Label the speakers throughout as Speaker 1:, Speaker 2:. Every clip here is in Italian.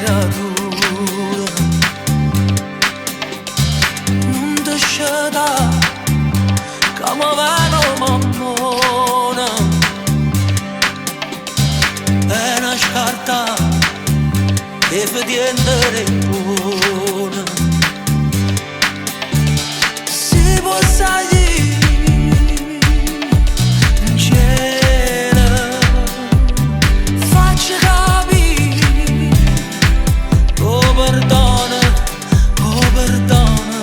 Speaker 1: creatura non ti sceda come veno mammona è una scarta che fa diendere buona si può salire in cielo faccia capire oh perdona perdona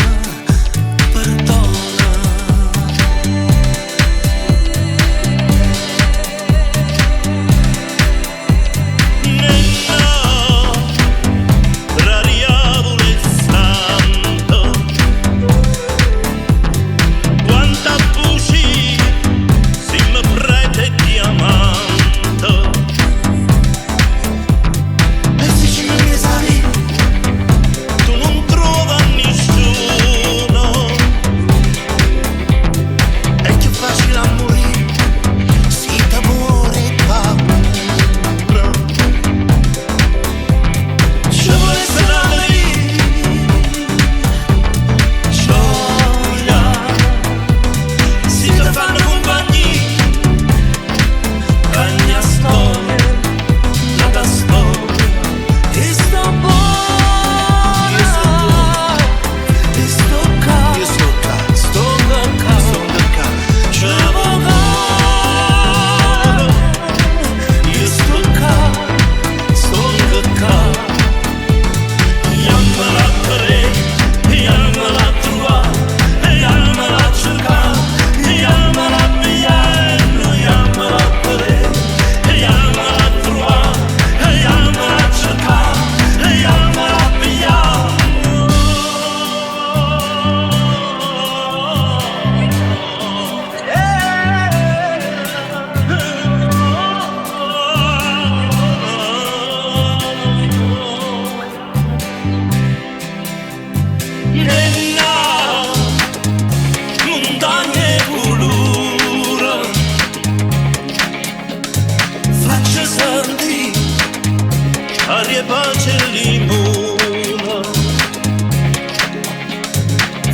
Speaker 2: aria e pace e limona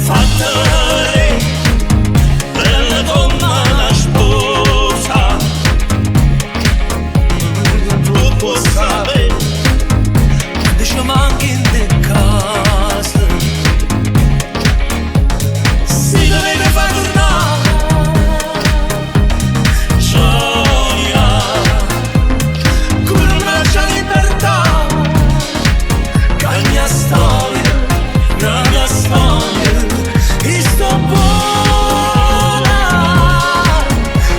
Speaker 2: fatta per la donna la sposa tu puoi sapere
Speaker 1: che ci manchi in te casa si dovete far tornare gioia coraggio e libertà che la mia storia e sto buona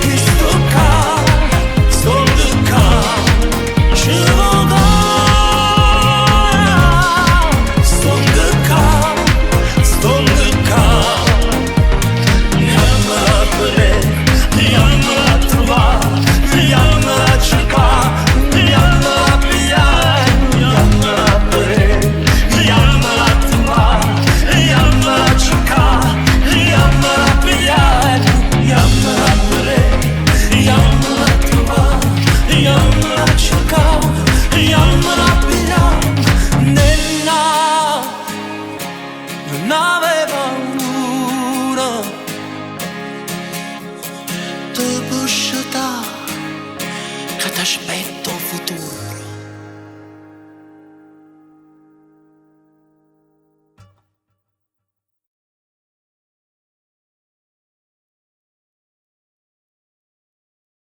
Speaker 1: e sto ci voglio non avevo paura ti può scegliere che ti aspetto futuro